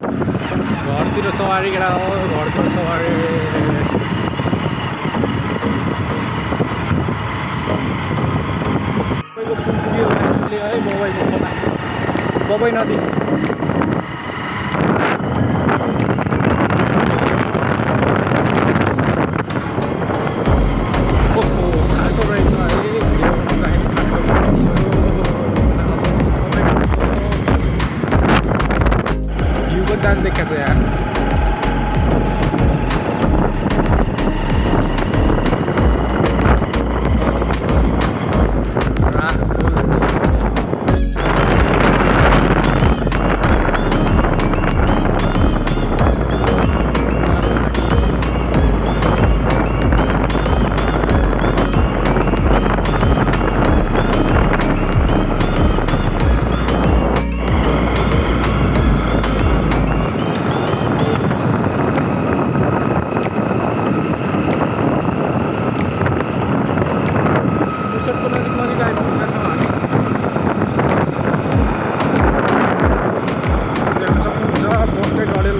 घरतिर सवारी केटा हो घरको सवारी है बबाई नदी खाएको रहेछ है भ्यूको दाम देखाएको छ यार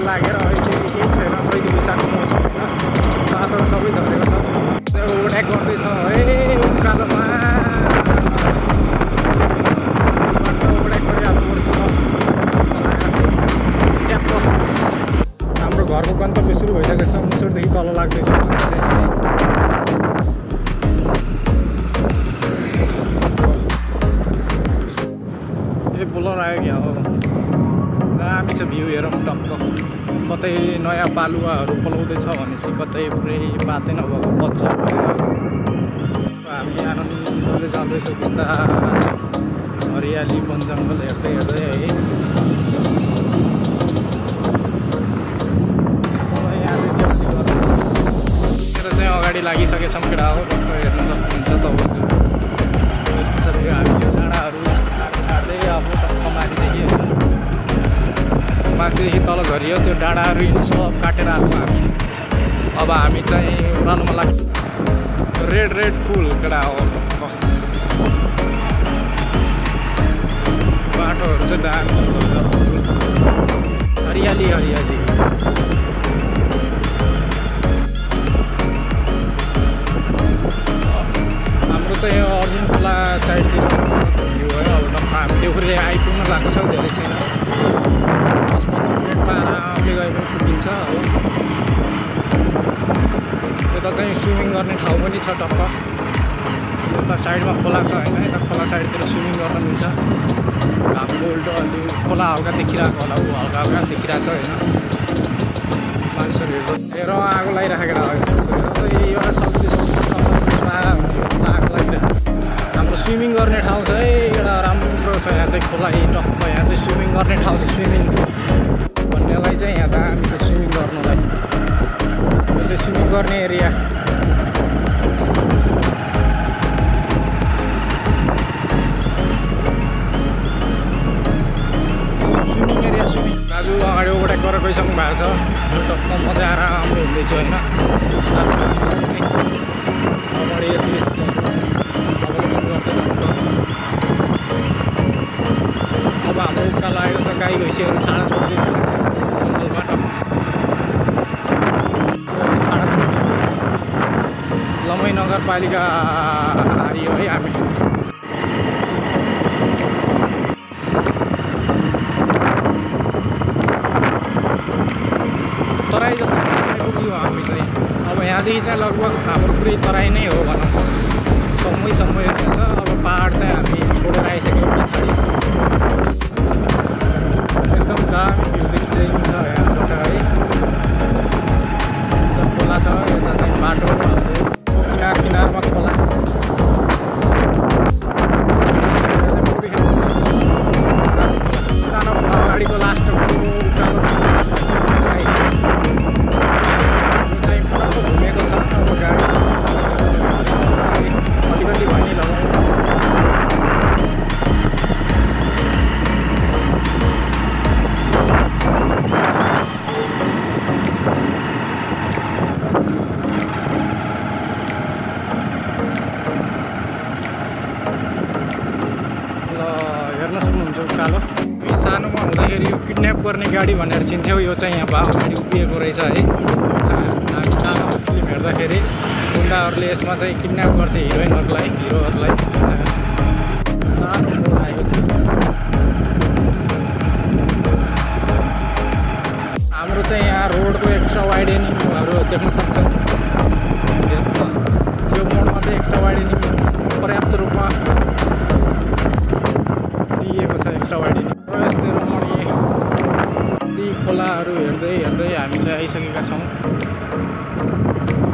लागेर अहिले केही छैन कहिले विशाखको मौसम होइन बाटो सबै झरेको छ ओभरटेक गर्दैछ है उकालोमा बाटो ओभरटेक गरिहाल्नुपर्छ हाम्रो घरको गन्तव्य सुरु भइसकेको छ मुसुरदेखि तल लाग्दैछ ए बोलर आयो क्या हो दामी छ भ्यू हेरौँ टक्क कतै नयाँ बालुवाहरू पलाउँदैछ भनेपछि कतै पुरै बातै नभएको बच्चा हामी आनन्दले जाँदैछौँ त्यस्ता हरियाली वन जङ्गल हेर्दै हेर्दै है यहाँ चाहिँ अगाडि लागिसकेछौँ केटा हो हेर्न सक्नुहुन्छ तपाईँहरू यस्तो छ हामी यो डाँडाहरू काट्दै अब टक्क माथिदेखि माथिदेखि तल झरियो त्यो डाँडाहरू यिनी सब काटेर आएको हामी अब हामी चाहिँ उडाल्नुमा लाग्छ रेड फुल केटा हो बाटोहरू चाहिँ दामी हरियाली हाम्रो चाहिँ यो अर्जुन खोला साइडतिर भ्यू है अब हामी देउखुरी आइपुग्न लागेको छ धेरै छैन 10-15 मिनटमा आरामले गए पनि पुगिन्छ हो यता चाहिँ स्विमिङ गर्ने ठाउँ पनि छ टक्क यस्ता साइडमा खोला छ होइन यता खोला साइडतिर स्विमिङ गर्न मिल्छ घामको उल्टो अलि खोला हल्का देखिरहेको होला ऊ हल्का देखिरहेको छ होइन मानिसहरू हेर आगो लगाइराखेको एउटा आगो लागिरहेको हाम्रो स्विमिङ गर्ने ठाउँ छ है एउटा राम्रो छ यहाँ चाहिँ खोला टक्क यहाँ चाहिँ स्विमिङ गर्ने ठाउँ छ स्विमिङ भन्नेलाई चाहिँ यहाँ दामी छ स्विमिङ गर्नलाई यो चाहिँ स्विमिङ गर्ने एरिया स्विमिङ दाजु अगाडि ओभरटेक गरेर गइसक्नु भएको छ टक्क म चाहिँ आरामले हिँड्दैछु होइन अगाडि यति अब हाम्रो उकालो आएको छ गाई भैँसीहरू छाडा छोडिदिएको छ जङ्गलबाट लमै नगरपालिका आयो है हामी तराई जस्तो आइपुग्यो हामी चाहिँ अब यहाँदेखि चाहिँ लगभग हाम्रो पुरै तराई नै हो भनौँ समय छ अब पहाड चाहिँ हामी छोडेर आइसक्यौँ पछाडि एकदम दामी भ्यू देखिँदैछ यहाँबाट है खोला छ यता चाहिँ बाटो किनारमा खोला अगाडिको लास्ट उकालो चाहिँ घुमेको छ अब गाडी अलिकति भनी लगाउँ गाडी भनेर चिन्थ्यौँ, यो चाहिँ यहाँ अगाडि उभिएको रहेछ है। हामी सानो फिल्म हेर्दाखेरि गुन्डाहरूले यसमा चाहिँ किडन्याप गर्थे हिरोइनहरूलाई, हिरोहरूलाई। सानो मोड आएको थियो। हाम्रो चाहिँ यहाँ रोडको एक्स्ट्रा वाइडेनिङहरू देख्न सक्छौँ। यो मोडमा चाहिँ एक्स्ट्रा वाइडेनिङ पर्याप्त रूपमा दिएको छ, एक्स्ट्रा वाइडेनिङ। यस्तै रमणीय ती खोलाहरू हेर्दै हेर्दै हामी चाहिँ आइसकेका छौँ।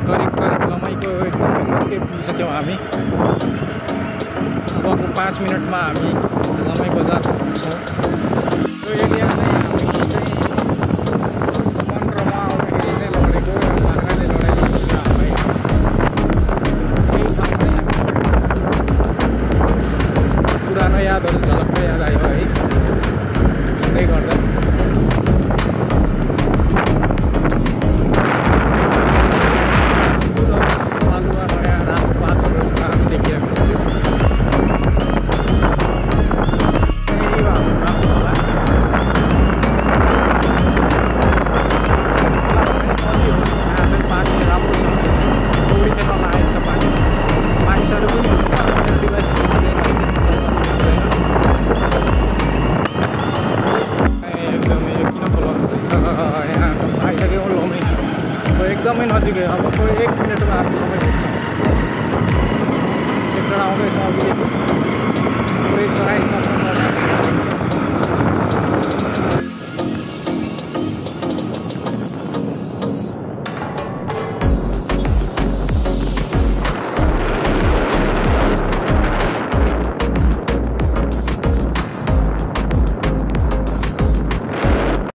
करिब लमाइको एकदम पुगिसक्यौँ हामी। अबको 5 मिनटमा हामी लमाई बजार छौँ। यो एरिया चाहिँ मन्त्रमा आउँदाखेरि चाहिँ लडेको मार्गले लडेको है। त्यही ठाउँ चाहिँ पुरानो यादहरू झलक्कै याद आयो है हिँड्दै गर्दा। बालुवा नयाँ रातो पातहरू देखिरहेको छ। एकदमै नजिकै, अब 1 मिनटमा हामी